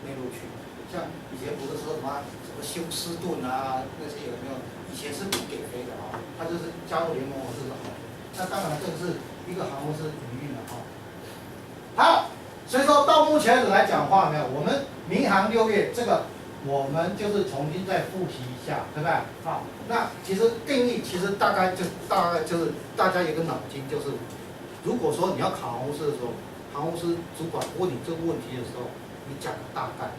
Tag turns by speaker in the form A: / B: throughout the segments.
A: 内陆去。像以前不是说什么休斯顿啊那些有没有？以前是不给飞的啊，它就是加入联盟我是好。那当然这个是一个航空公司营运的哈。好，所以说到目前为止来讲话没有，我们民航6月这个我们就是重新再复习一下，对不对？好，那其实定义其实大概就是大家有个脑筋，就是如果说你要考航空公司的时候，航空公司主管问你这个问题的时候，你讲个大概。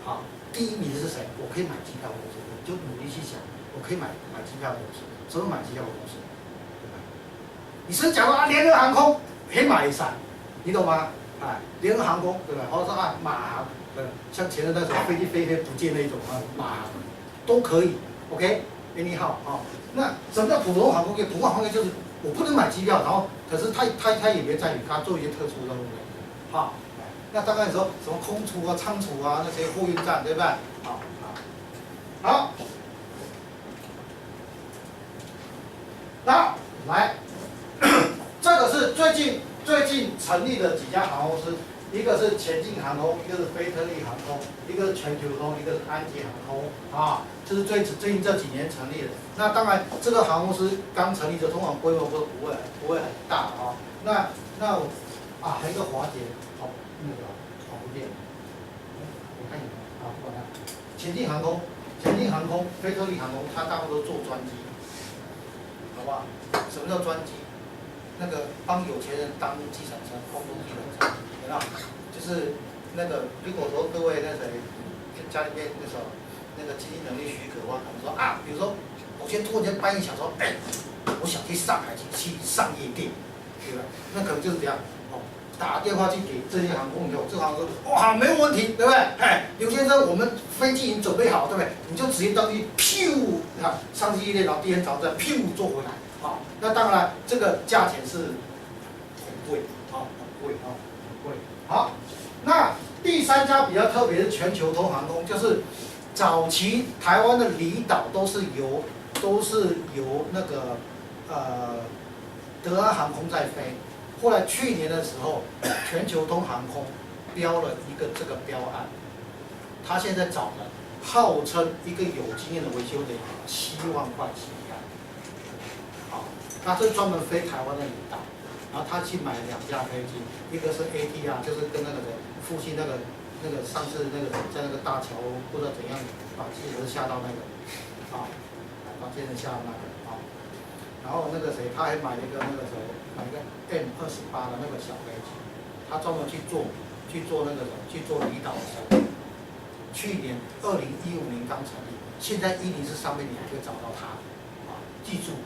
A: 好，第一名是谁？我可以买机票的公司，你就努力去想，我可以买机票的公司，什么买机票的公司，对吧？你是讲说联合航空可以买一伞，你懂吗？哎，联合航空对吧？或者说马航，像前阵那种飞机飞不见那种马航都可以 ，OK，anyhow 啊。那什么叫普通航空业？普通航空业就是我不能买机票，然后可是他也别在于他做一些特殊任务的，好。那大概说什么空厨啊、仓储啊那些货运站，对不对？好，那来，这个是最近成立的几家航空公司，一个是前进航空，一个是菲特利航空，一个是全球通，一个是安捷航空啊，这是最近这几年成立的。那当然，这个航空公司刚成立的，通常规模不会很大啊。那还有一个华捷。那个跑不变，我看一下啊，不管它，前进航空、菲特利航空，它大部分都做专机，好不好？什么叫专机？那个帮有钱人当计程车，空中计程车，有没有？就是那个，如果说各位那谁，家里面那时候那个经济能力许可的话，可能说比如说我先突然间半夜想说，我想去上海去上夜店，对吧？那可能就是这样。打电话去给这些航空以后，这个航空说好没有问题，对不对？刘先生，我们飞机已经准备好，对不对？你就直接当去，噗，上去一天，然后第二天早上再噗坐回来，好，那当然这个价钱是很贵，很贵。好，那第三家比较特别是全球通航空，就是早期台湾的离岛都是由那个德安航空在飞。后来去年的时候，全球通航空标了一个这个标案，他现在找了号称一个有经验的维修人员7万块起跳，好，他是专门飞台湾的离岛，然后他去买2架飞机，一个是 ATR， 就是跟那个附近那个上次那个在那个大桥不知道怎样把记者下到那个，把记者下到那个，然后那个谁他还买了一个买一个 M28的那个小飞机，他专门去做离岛的小飞机。去年2015年刚成立，现在104上面你还可以找到它，记住，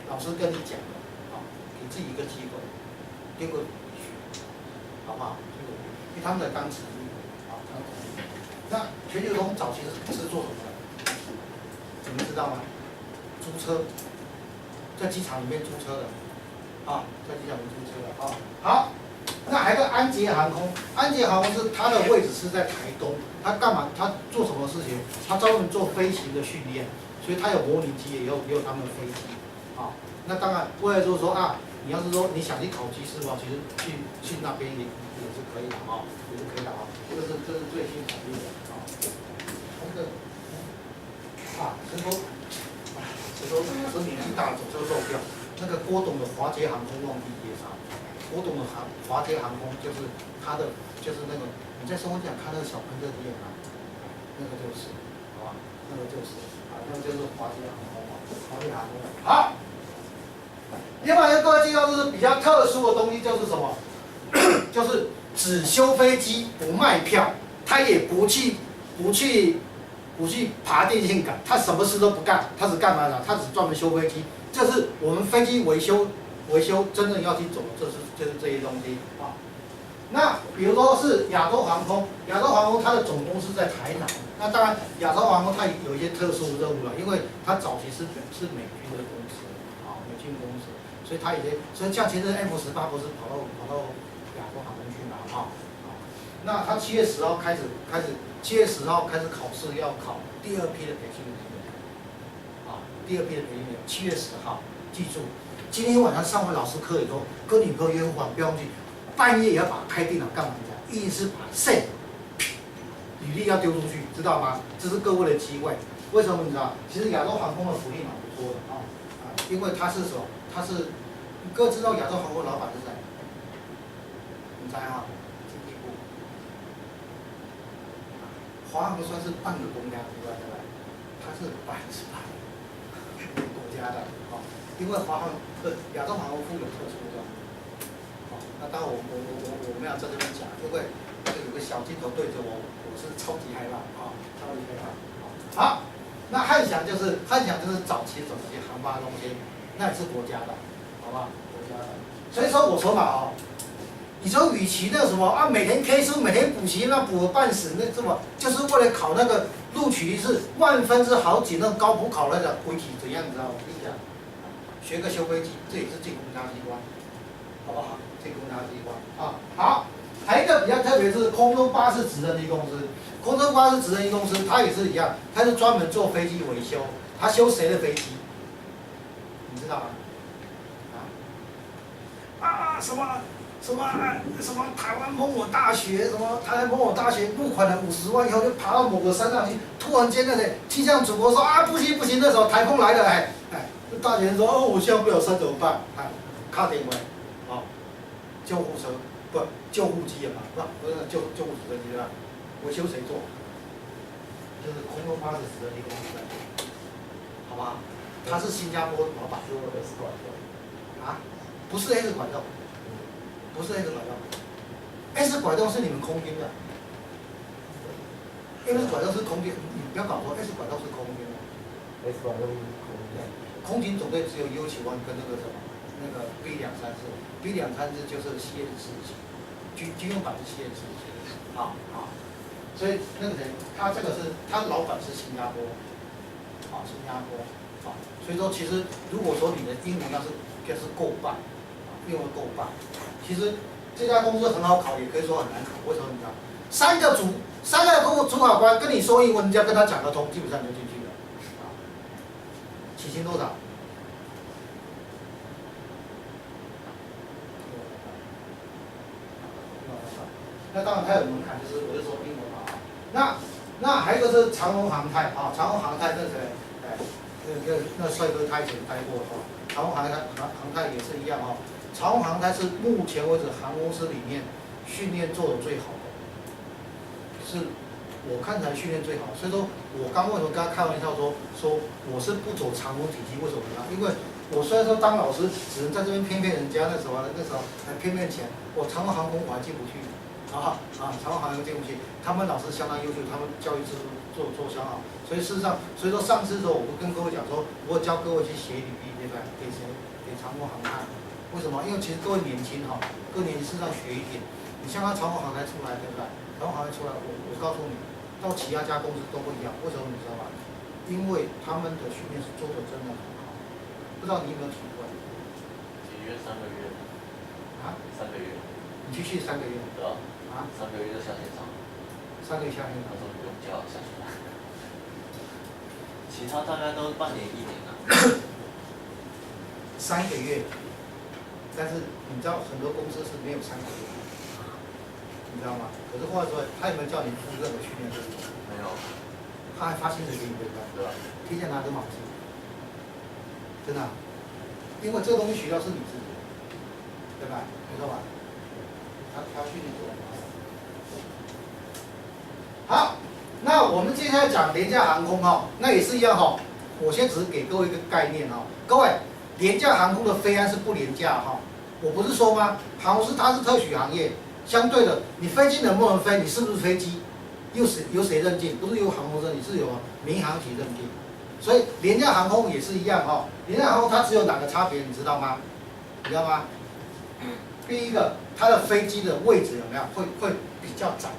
A: 老师跟你讲的，给自己一个机会，丢个学，好不好？因为他们才刚成立，刚成立。那全球通早期是做什么的？你们知道吗？租车，在机场里面租车的。在机场里租车的好，那还有个安捷航空，安捷航空是它的位置是在台东，它干嘛？它做什么事情？它专门做飞行的训练，所以它有模拟机，也有他们的飞机，那当然，为了就是说你要是说你想去考机师的话，其实去那边也是可以的也是可以的这是最新成立的所以说年纪大了走这个漏掉。那个郭董的华捷航空忘记介绍，郭董的华捷航空就是他的就是那个你在松江看那个小喷射机那个就是，好吧，那个就是华捷航空华捷航空好。另外一个各位介绍就是比较特殊的东西就是什么？就是只修飞机不卖票，他也不去爬电线杆，他什么事都不干，他只干嘛呢？他只专门修飞机。这是我们飞机维修真正要去走的，就是这些东西那比如说是亚洲航空它的总公司在台南，那当然亚洲航空它有一些特殊任务了，因为它早期是美军的公司美军公司，所以像前阵 F18不是跑到亚洲航空去嘛那他7月10号开始考试，要考第二批的培训第二批的培训7月10号，记住，今天晚上上完老师课以后，跟女朋友约晚不要去，半夜也要把它开电脑干嘛？一定是把肾履历要丢出去，知道吗？这是各位的机会。为什么你知道？其实亚洲航空的福利蛮不错的因为它是什么？它是各位知道亚洲航空老板是谁？你猜哈？经济部。华航算是半个公家机关，对吧？它是100%国家的因为华航亚洲航空负有特殊的那当然我没有在这边讲，因为有个小镜头对着我是超级害怕超级害怕好，那汉翔就是早期整些航发中心，那也是国家的，好不好？国家的，所以说我说嘛你说与其那什么每天 K 书每天补习那补了半死那什么，就是为了考那个录取率是10000分之好几那种高普考那个回题怎样你知道吗？我跟你讲，学个修飞机，这也是进公家机关，好不好？进公家机关好，还有一个比较特别是空中巴士直升机公司，空中巴士直升机公司它也是一样，它是专门做飞机维修，它修谁的飞机？你知道吗？什么台湾某某大学，什么台湾某某大学募款了50万以后就爬到某个山上去，突然间气象主播说不行，那时候台风来了大学生说我下不了山怎么办？卡点位救护车不救护机嘛，不是救护直升机啦，维修谁做？就是空中巴士直升机公司，好不好？他是新加坡老板，
B: 是 S 管道
A: 不是 S 管道。不是 S 拐道 ，S 拐道是你们空军的 ，S 拐道是空军，你不要搞错 ，S 拐道是空军的。
B: S 管道是空军。
A: 空军总队只有U91跟那个什么，那个 B234，B234就是CN47，军用版是CN47，所以那个人他这个是他老板是新加坡，新加坡，所以说其实如果说你的英文要是够棒，英文够棒。其实这家公司很好考，也可以说很难考。为什么你知道？三个主考官跟你说英文，你只要跟他讲得通，基本上你就进去了。起薪多少？那当然它有门槛，就是我就说英文那还有一个是长荣航太长荣航太这谁？那帅哥他以前待过长荣航太也是一样长荣航太是目前为止航空公司里面训练做的最好的，是我看起来训练最好。所以说我刚为什么跟他开玩笑说我是不走长荣体系，为什么呢？因为我虽然说当老师只能在这边骗人家，那时候还骗钱，我长荣航空我还进不去长荣航空进不去，他们老师相当优秀，他们教育制度做相当好，所以事实上，所以说上次的时候我不跟各位讲说，我教各位去写履历，对不对？给谁？给长荣航太。为什么？因为其实各位年轻各位年轻事实上学一点。你像他长荣航太出来，对不对？长荣航太出来，我告诉你，到其他家公司都不一样。为什么你知道吗？因为他们的训练是做的真的很好。不知道你有没有体会？
C: 几月？3个月。3个月。
A: 你去3个月。
C: 对啊。3个月就下现场。
A: 3个月下现场。
C: 他说不用教下去了。其他大概都半年1年啊。
A: 3个月。但是你知道很多公司是没有3个月，你知道吗？可是话说，他有没有叫你付任何训练费？
C: 没有。
A: 他还发薪水给你，对不对？
C: 对吧？
A: 提前拿着毛巾，真的因为这个东西学校是你自己的，对吧？没错吧？他训练做得好。那我们接下来讲廉价航空那也是一样我先只是给各位一个概念各位。廉价航空的飞安是不廉价我不是说吗？航空它是特许行业，相对的，你飞机能不能飞，你是不是飞机，由谁认定？不是由航空认定，是由民航局认定。所以廉价航空也是一样廉价航空它只有哪个差别，你知道吗？你知道吗？第一个，它的飞机的位置有没有会比较窄，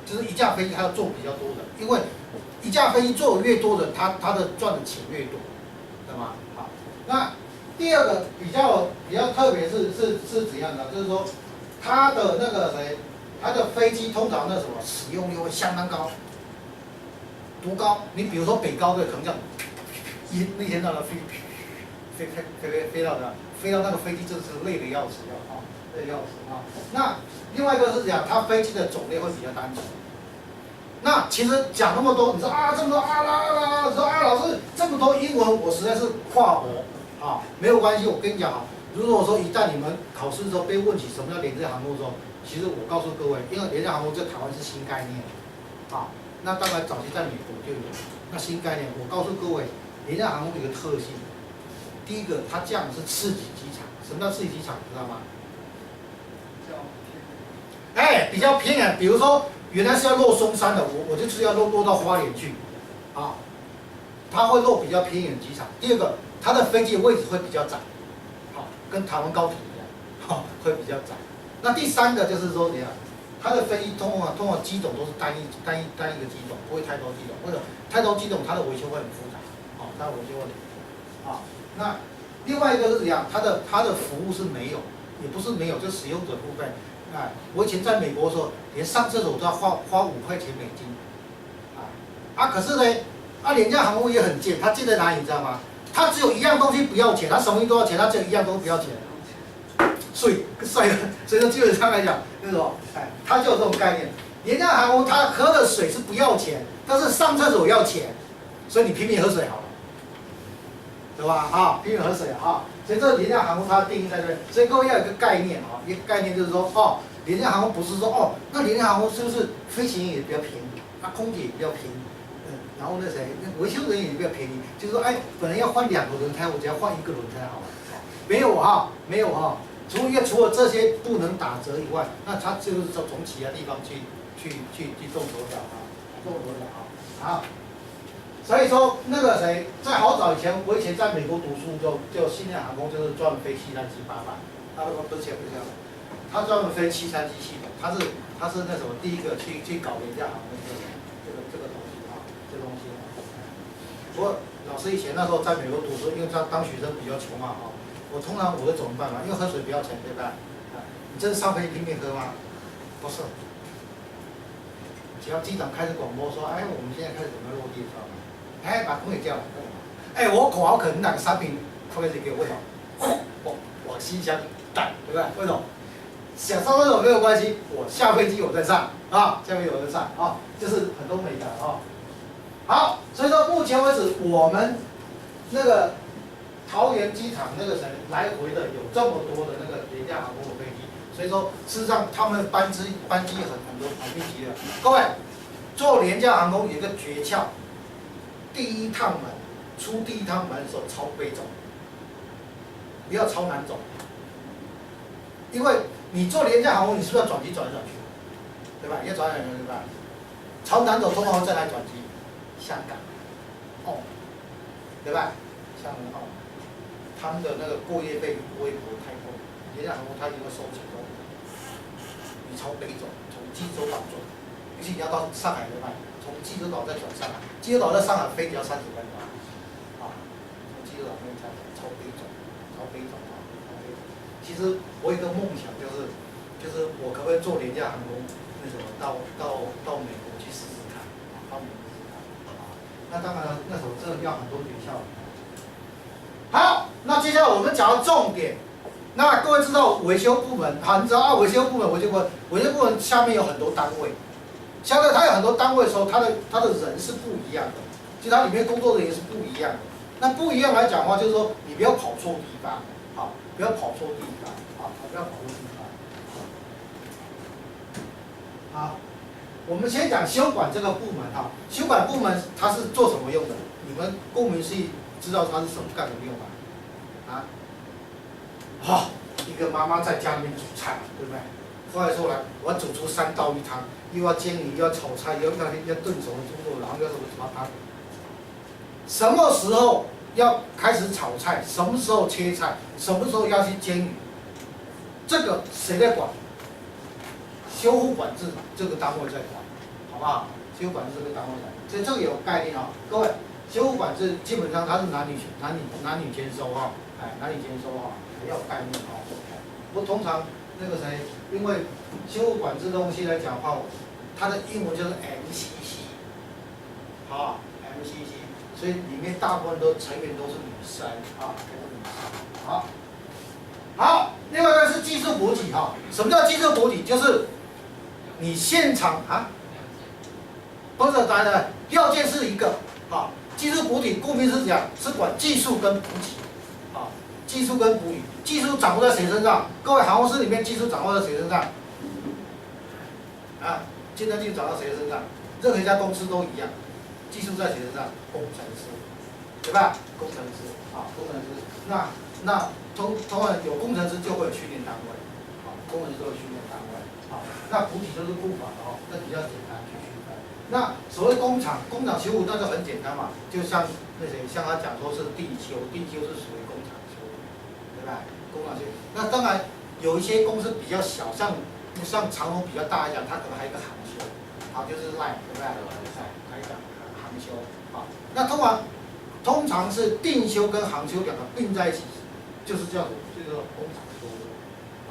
A: 就是一架飞机它要坐比较多人，因为一架飞机坐的越多人，它的赚的钱越多，对吗？好，那第二个比较特别是怎样的？就是说，它的那个它的飞机通常那什么使用率会相当高，多高？你比如说北高的可能这样，那天到了飞到那个飞机真是累得要死累得要死那另外一个是讲它飞机的种类会比较单纯，那其实讲那么多，你说啊这么多啊啦啦，说啊老师这么多英文，我实在是跨国啊，没有关系，我跟你讲啊，如果说一旦你们考试的时候被问起什么叫廉价航空的时候，其实我告诉各位，因为廉价航空在台湾是新概念，啊，那当然早期在美国就有，那新概念，我告诉各位，廉价航空有一个特性，第一个它这样是次级机场，什么叫次级机场，你知道吗？哎，比较偏远，比如说原来是要落松山的，我就是要落到花莲去，啊，它会落比较偏远机场。第二个，它的飞机的位置会比较窄，好，跟台湾高铁一样，好，会比较窄。那第三个就是说怎样，它的飞机通常机种都是单一个机种，不会太多机种，或者太多机种它的维修会很复杂，好，它的维修问题，啊，那另外一个是怎样，它的服务是没有，也不是没有，就使用者部分。哎，我以前在美国的时候，连上厕所都要花5块钱美金，可是呢，廉价航空也很贱，它贱在哪里你知道吗？它只有一样东西不要钱，它什么东西都要钱，它只有一样东西不要钱，所以说基本上来讲，那种它就有这种概念。廉价航空它喝的水是不要钱，但是上厕所要钱，所以你拼命喝水好了，对吧？拼命喝水啊。所以这个廉价航空它的定义在这边，所以各位要有一个概念啊，一个概念就是说，廉价航空不是说那廉价航空是不是飞行员也比较便宜，空姐也比较便宜，然后那维修人员也比较便宜，就是说，本来要换2个轮胎，我只要换1个轮胎好了，没有没有除了这些不能打折以外，那它就是说从其他地方去动手脚好。所以说那个在好早以前，我以前在美国读书就新亚航空就是专门飞737-800，不是，他专门飞737系统，他是那什么第一个去搞廉价航空这个东西这个东西。不过老师以前那时候在美国读书，因为当学生比较穷我通常我会怎么办嘛？因为喝水不要钱，对吧？你真的上飞机拼命喝吗？不是，只要机长开始广播说，我们现在开始准备落地的时候。把空姐叫来，我口好渴，你哪个商品空姐给我？为什么？我心想蛋，对不对？为什么？想上厕所没有关系，我下飞机我再上下飞机我再上这是很多美感好，所以说目前为止我们那个桃园机场那个来回的有这么多的那个廉价航空的飞机，所以说事实上他们班机很多很密集的。各位，做廉价航空有一个诀窍。出第一趟门的时候超北走，不要超南走，因为你做廉价航空，你是不是要转机转来转去，对吧？要转来转去，对吧？朝南走通常会再来转机，香港，对吧？香港他们的那个过夜费不会太贵，廉价航空它一定会收钱的。你朝北走，从济州岛走，尤其你要到上海，对吧？从济州岛再转上海，济州岛在上海飞只要30分钟，从济州岛那边超飞走。其实我有一个梦想，就是我可不可以做廉价航空，那什么到美国去试试看，到美国试试看。那当然那时候真的要很多学校。好，那接下来我们讲到重点。那各位知道维修部门，你知道维修部门下面有很多单位。相对它有很多单位的时候，它的人是不一样的，其实它里面工作人员是不一样的。那不一样来讲的话，就是说你不要跑错地方，不要跑错地方，不要跑错地方。好，我们先讲修管这个部门修管部门它是做什么用的？你们顾名思义知道它是干什么用吗？一个妈妈在家里面煮菜，对不对？后来说来，我要煮出3道一汤。又要煎鱼，又要炒菜，又要炖熟的猪肉，然后要什么汤？什么时候要开始炒菜？什么时候切菜？什么时候要去煎鱼？这个谁在管？修护管制这个单位在管，好不好？修护管制这个单位在，所以这个有概念各位，修护管制基本上它是男女兼收男女兼收也要有概念不过通常那个因为修护管制东西来讲的话，它的英文就是 MCC， MCC， 所以里面大部分成员都是女生好，另外一个是技术补给什么叫技术补给？就是你现场不是来的要件是一个啊，技术补给顾名思义讲是管技术跟补给啊，技术跟补给，技术掌握在谁身上？各位航空师里面技术掌握在谁身上？啊，竞争技术掌握在谁身上？任何一家公司都一样，技术在谁身上？工程师，对吧？工程师啊，工程师。那通常有工程师就会有训练单位，啊，工程师都有训练单位，啊，那补给就是库房哦，那比较简单去区分。那所谓工厂修护那就很简单嘛，就像那谁，像他讲说是地修是属于工厂修，对吧？工厂修。那当然有一些公司比较小，像长荣比较大来讲，它可能还有一个航修，好就是赖，对不对？还有一个航修，好，那通常是定修跟航修两个并在一起，就是叫什么？就是工厂修护，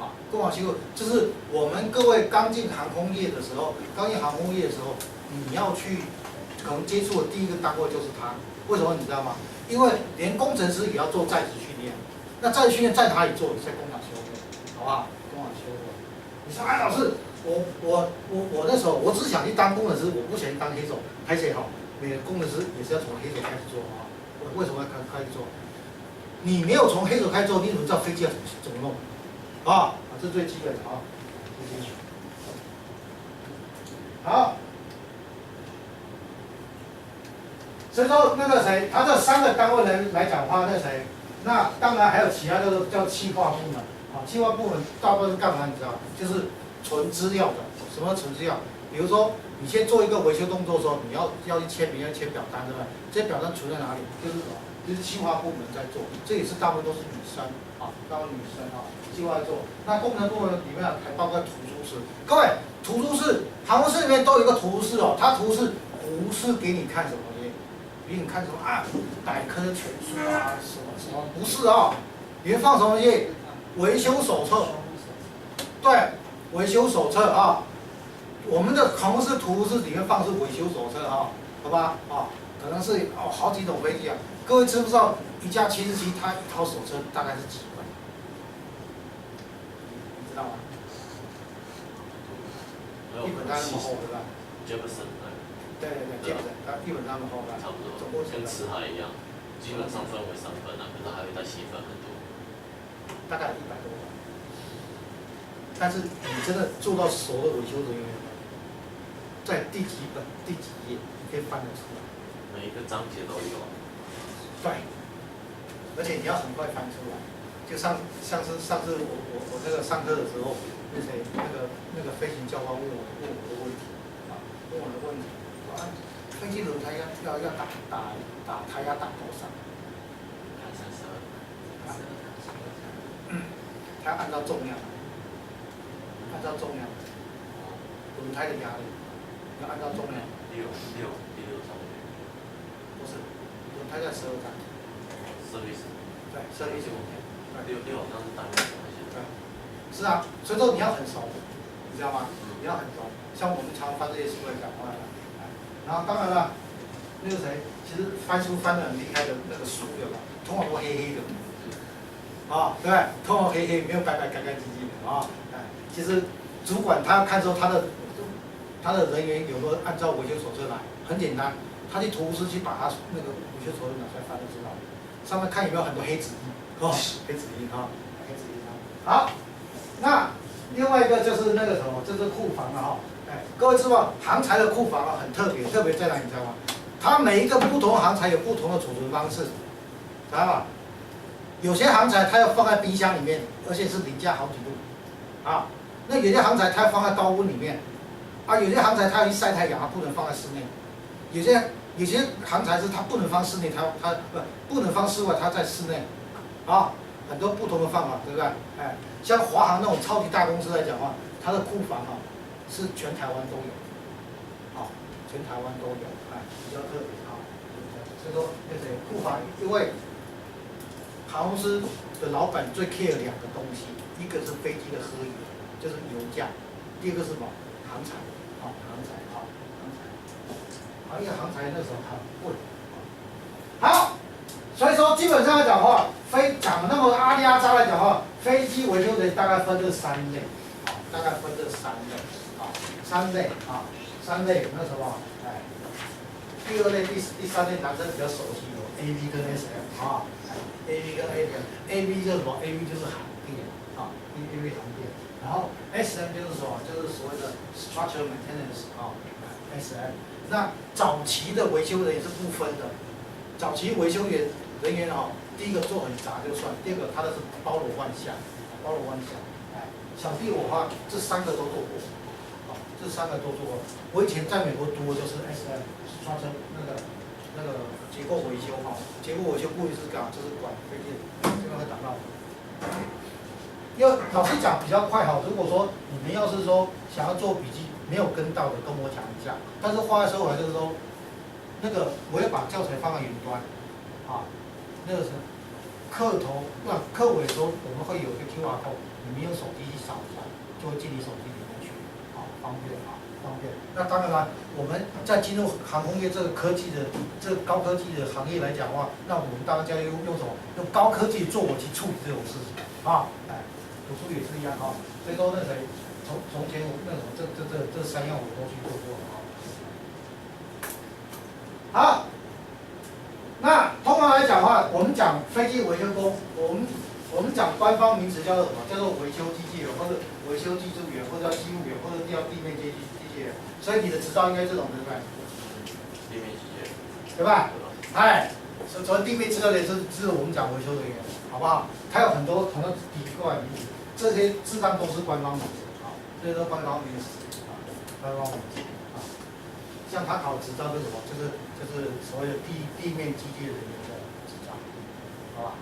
A: 啊，工厂修护就是我们各位刚进航空业的时候，你要去可能接触的第一个单位就是它，为什么你知道吗？因为连工程师也要做在职训练，那在职训练在哪里做？在工厂修护，好不好？工厂修护。你说哎，老师，我那时候我只想去当工程师，我不想去当黑手，拍谁好？每个工程师也是要从黑手开始做啊。为什么要开始做？你没有从黑手开始做，你怎么知道飞机要怎么弄？啊，这最基本的啊，最基本。好，所以说那个谁，他这三个单位来讲话，那谁，那当然还有其他叫企划部门啊，企划部门大部分是干嘛？你知道？就是存资料的。什么存资料？比如说，你先做一个维修动作的时候，你要去签名，要签表单，对不对？这些表单存在哪里？就是什么？就是企划部门在做，这也是大部分都是女生啊，大部分女生啊，计划在做。那工程部门里面还包括图书室。各位，图书室，航空室里面都有一个图书室哦，它图书室不是给你看什么东西，给你看什么啊，百科全书啊，什么，不是啊，里面放什么东西？维修手册，对，维修手册啊。我们的航空室图书室里面放的是维修手册啊，好吧啊，可能是好几种飞机啊。各位知不知道一架747它一套手册大概是几本？你知道吗？一本大概那么厚，对吧？
C: 杰克森
A: 对，杰克森，它一本那么厚的，
C: 差不多，
A: 总共
C: 跟辞海一样，基本上分为3份啊，可是还会再细分很多。
A: 大概100多本。但是你真的做到熟的维修人员，在第几本、第几页，你可以翻得出来。
C: 每一个章节都有。
A: 对，而且你要很快翻出来。就像是上次我那个上课的时候，那谁那个飞行教官问我的问题啊，问我的问题，说啊，飞机轮胎要打胎要打多少？
C: 看32。
A: 它要按照重量，轮胎的压力要按照重量。
C: 第六章。
A: 不是，轮胎在12章。
C: service。
A: 对，service。
C: 6好像是单位那些。
A: 对，是啊，所以说你要很熟，你知道吗？你要很熟，像我们常翻这些书来讲话的，然后当然了，那个谁，其实翻书翻得很厉害的那个书有吧，通常都黑黑的，啊，对不对？通常黑黑，没有白白干干净净的啊，其实主管他要看出他的人员有没有按照维修手册来，很简单，他去图书室去把他那个维修手册拿出来翻就知道了，上面看有没有很多黑纸印，哦，黑纸印啊，黑纸印啊，好，那另外一个就是那个什么，这是库房了哈，各位知道航材的库房啊很特别，特别在哪里你知道吗？它每一个不同航材有不同的储存方式，知道吗？有些航材它要放在冰箱里面，而且是零下好几度，啊，那有些航材它要放在高温里面，啊，有些航材它要一晒太阳，它不能放在室内，有些航材是它不能放室内，它不能放室外，它在室内，啊，很多不同的方法，对不对？像华航那种超级大公司来讲的话，它的库房啊是全台湾都有，全台湾都有，比较特别啊。所以说那谁库房，因为航空公司的老板最 care 2个东西，一个是飞机的合油，就是油价；第二个是什么？航材，航材。因为航材那时候很贵。好，所以说基本上来讲的话，讲的那么阿里阿扎来讲的话，飞机维修的大概分这3类，大概分这3类，3类。三类，那什么，哎，第二类、第三类男生比较熟悉有 AV 跟 SM 啊，AV 跟 AV 就是什么 ？AV 就是行店啊，AV 行店。然后 SM 就是什么？就是所谓的 structural maintenance 啊，SM。那早期的维修人员是不分的，早期维修人员啊，第一个做很杂就算，第二个他的是包罗万象，包罗万象。哎，小弟我话这三个都做过，啊，这三个都做过。我以前在美国读的就是 SM， structural那个结构维修哈，结构维修顾名思义就是管飞机，这个会打到。因为老师讲比较快哈，如果说你们要是说想要做笔记没有跟到的，跟我讲一下。但是话说回来就是说，那个我要把教材放在云端，啊，那个是课头课尾的时候我们会有一个 QR code， 你们用手机去扫一下，就会进你手机里面去，啊，方便啊，方便。那当然了，我们在进入航空业这个科技的这个高科技的行业来讲的话，那我们大家用什么？用高科技做我去处理这种事情啊，哎。读书也是一样哈，所以说那谁，从前我那种这三样我都去做过了啊。好，那通常来讲的话，我们讲飞机维修工，我们讲官方名词叫做什么？叫做维修机器人，或者维修技术员，或者叫机务员，或者叫地面机器人。所以你的执照应该这种对不对？
C: 地面机器人，
A: 对吧？哎，所以地面执照员是我们讲维修人员，好不好？它有很多奇怪的名词。这些事实上都是官方名词啊，这些都官方名词啊，官方名词啊。像他考执照是什么？就是所谓的地面机械人员的执照，好吧？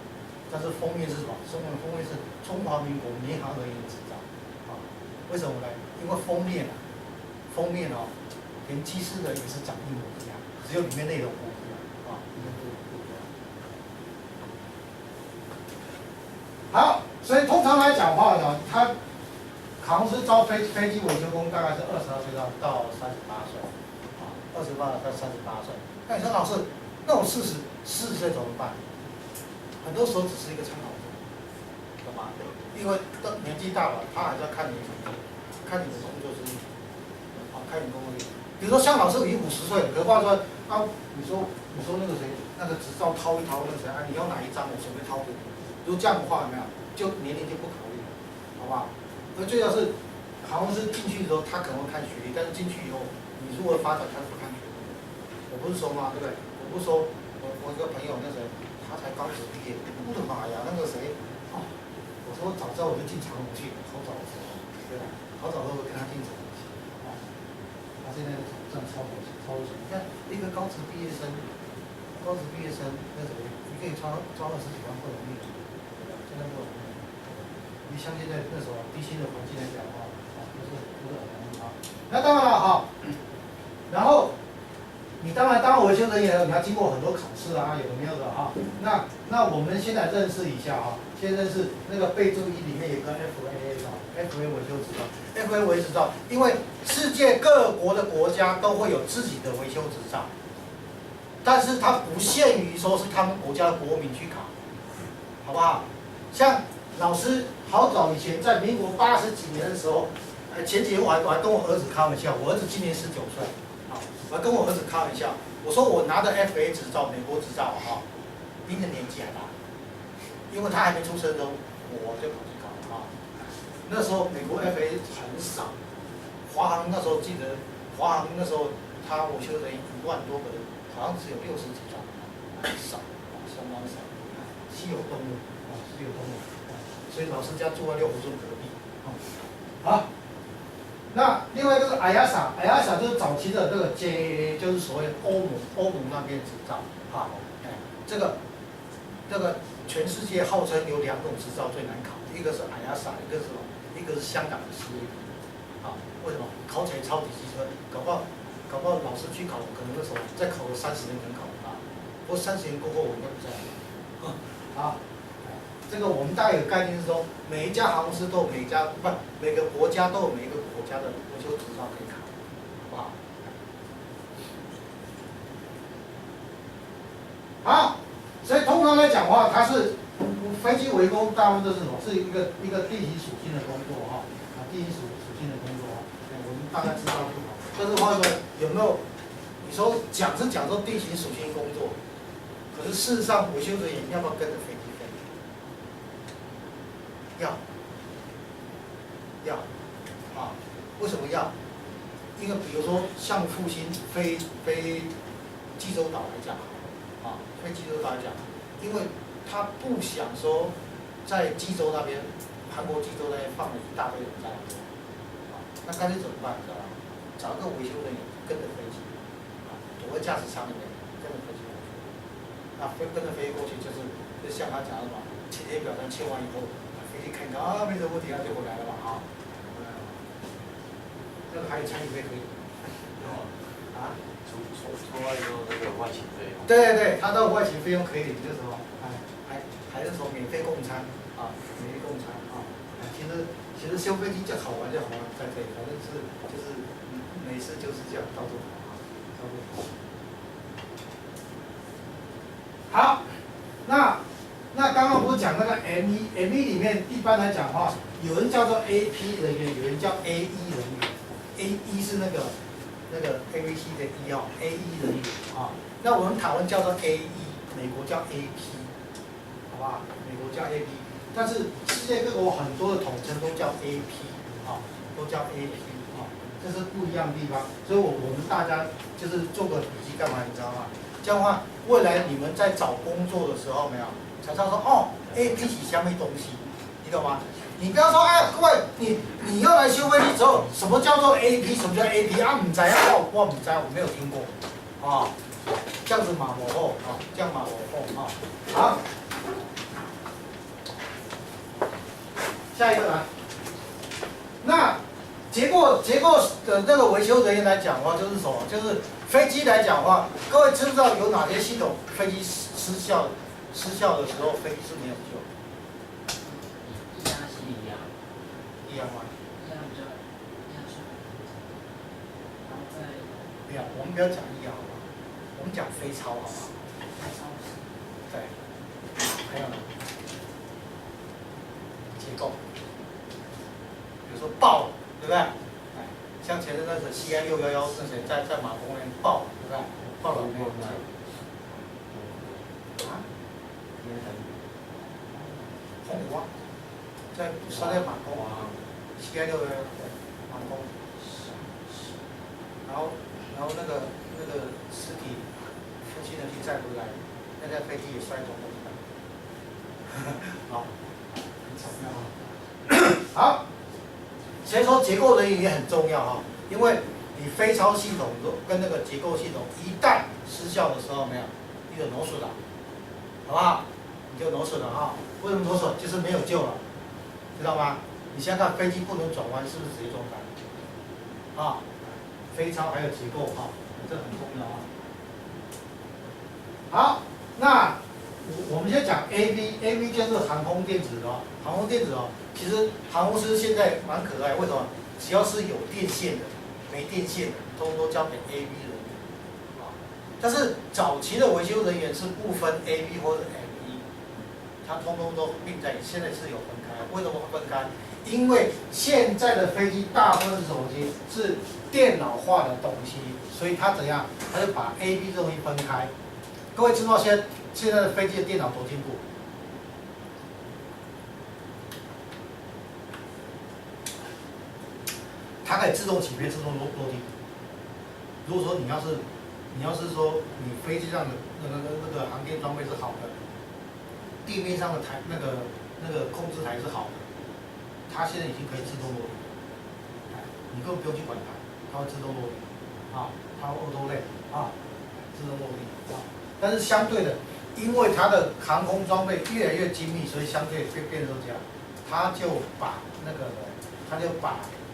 A: 但是封面是什么？封面是中华民国民航人员执照啊。为什么呢？因为封面哦，连机师的也是长一模一样，只有里面内容不一样啊，里面内容不一样。好。所以通常来讲的话呢，他航空师招飞机维修工大概是22岁到38岁，啊，28到38岁。那你说老师，那我40岁怎么办？很多时候只是一个参考值，懂吗？因为年纪大了，他还是要看你的工作经历，啊，看你工作经历。比如说像老师已经50岁了，可话说啊，你说那个谁，那个执照掏一掏，那个谁啊，你要哪一张我随便掏给你。如果这样的话，有没有？就年龄就不考虑了，好不好？而最要是航空师进去的时候，他可能会看学历，但是进去以后，你如何发展，他是不看学历的。我不是说嘛，对不对？我不是说我一个朋友那谁，他才刚毕业，我的妈呀，那个谁，哦，我说早知道我就进长荣去，好早的时候，对吧？好早的时候跟他进长荣去，啊，他现在这样超火，你看一个高职毕业生，那谁，你可以招20几万不容易，真的不容易。你像现在那时候低薪的环境来讲的话，啊，不是很容易啊。那当然了哈，然后你当维修人员，你要经过很多考试啊，有的没有的啊。那我们先来认识一下啊，先认识那个备注1里面有个 FAA 维修执照 ，FAA 维修执照，因为世界各国的国家都会有自己的维修执照，但是它不限于说是他们国家的国民去考，好不好？像老师好早以前，在民国80几年的时候，前几天我还跟我儿子开玩笑，我儿子今年19岁，啊，我还跟我儿子开玩笑，我说我拿的 FA 执照，美国执照哈，比你的年纪还大，因为他还没出生的时候，我就跑去考啊。那时候美国 FA 很少，华航那时候记得，华航那时候我修人1万多个人，好像只有60几张，很少，相当少，稀有动物啊，稀有动物。所以老师家住在六福村隔壁，好。那另外就是IASA 就是早期的这个 JAA， 就是所谓欧盟那边执照，啊，这个全世界号称有2种执照最难考，一个是 IASA， 一个是什么？一个是香港的 CA， 啊，为什么？考起来超级机车，搞不好老师去考，可能那时候再考个30年可能考不到，不过30年过后我应该不在了，啊。这个我们大概有概念是说，每一家航空公司都有每个国家都有每一个国家的维修执照可以考，好不好？好，所以通常来讲的话，它是飞机维工，大部分都是什么？是一个地形属性的工作哈，地形属性的工作哈，我们大概知道就好。但是话说有没有？你说讲是讲说地形属性工作，可是事实上维修人员要不要跟着飞机飞？要啊？为什么要？因为比如说像复兴飞济州岛来讲，啊，飞济州岛来讲，因为他不想说在济州那边，韩国济州那边放了一大堆人在那边，啊，那干脆怎么办？你知道吗？找一个维修人员跟着飞机，啊，躲在驾驶舱里面跟着飞机过去，那跟着飞过去就像他讲的嘛，前天表单签完以后，飞机看看啊没什么问题啊就回来了嘛啊，这个还有参与费可以，啊。
C: 出外之后那个外勤费用。
A: 对对对，他的外勤费用可以领，就是什么，还是说免费供餐啊，免费供餐啊。其实修飞机就好玩就好玩在这里，反正就是每次就是这样到处跑啊，到处跑。好，那刚刚不是讲那个 M1 里面一般来讲的话，有人叫做 AP 人员，有人叫 AE 人员 ，AE 是那个 AVC 的1号 AE 人员啊，那我们台湾叫做 AE， 美国叫 AP， 好不好？美国叫 AP， 但是世界各国很多的统称都叫 AP 啊，都叫 AP 啊，这是不一样的地方。所以我们大家就是做个笔记干嘛？你知道吗？这样的话，未来你们在找工作的时候没有，才知道说哦 ，AP 是什么东西，你懂吗？你不要说，哎，各位，你要来修飞机之后，什么叫做 AP？ 什么叫 AP 啊？唔知啊，我唔知，我没有听过，啊，这样子马摩后啊，这样马摩后啊，好，下一个来，那结构的那个维修人员来讲的话，就是什么？就是飞机来讲的话，各位知不知道有哪些系统飞机失效的时候，飞机是没有救？一样吗？没有，我们不要讲医疗好不好？我们讲飞超好不好？对，还有呢，结构，比如说爆了，对不对？哎，像前阵那个 CI611是谁在马公那边爆了，对不对？爆了没有？啊？红湖啊，在马公。CI611马公，然后那个尸体父亲的去载回来，那架飞机也摔中了。好，很巧妙啊。好，所以说结构人员也很重要哈，因为你飞超系统跟那个结构系统一旦失效的时候，没有，你就挪损了，好不好？你就挪损了哈。为什么挪损？就是没有救了，知道吗？你想想看，飞机不能转弯，是不是直接撞翻？啊，飞超还有结构哈，这很重要啊。好，那我们先讲 AV 就是航空电子的哦，航空电子哦，其实航空师现在蛮可爱，为什么？只要是有电线的、没电线的，通通都交给 AV 人员啊。但是早期的维修人员是不分 AV 或者 ME， 它通通都并在，现在是有分开。为什么会分开？因为现在的飞机大部分是什么东西？是电脑化的东西，所以它怎样？它就把 A、B 这东西分开。各位知道现在的飞机的电脑多进步？它可以自动起飞、自动落地。如果说你要是说你飞机上的那个航天装备是好的，地面上的那个控制台是好的。它现在已经可以自动落地，你根本不用去管它，它会自动落地，啊，它会 auto land 啊，自动落地啊。但是相对的，因为它的航空装备越来越精密，所以相对变成这样，它就把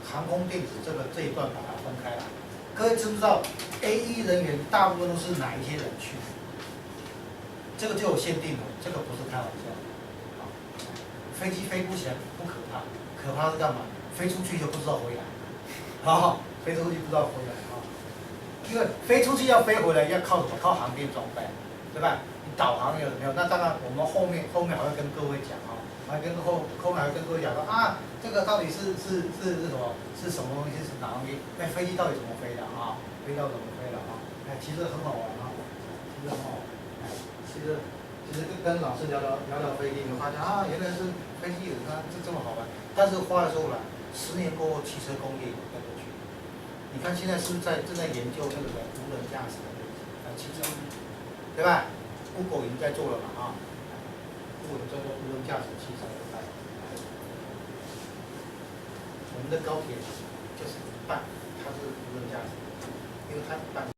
A: 航空电子这一段把它分开来。各位知不知道 AE 人员大部分都是哪一些人去？这个就有限定的，这个不是开玩笑。飞机飞不起来不可怕。可怕是干嘛？飞出去就不知道回来，飞出去不知道回来啊！因为飞出去要飞回来要靠什么？靠航电装备，对吧？你导航有没有？那当然，我们后面还会跟各位讲啊。还跟后面还跟各位讲说啊，这个到底是什么？是什么东西？是哪东西？哎，飞机到底怎么飞的啊？飞到怎么飞的啊？哎，其实很好玩啊，其实很好玩。哎，其实跟老师聊飞机，你会发现啊，原来是飞机有它这么好玩。但是话说回来，10年过后，汽车工业也跟着去。你看现在是正在研究那个无人驾驶的飞机，汽车，对吧？Google 已经在做了嘛啊，Google 叫做无人驾驶汽车。我们的高铁就是一半，它是无人驾驶，因为它一半是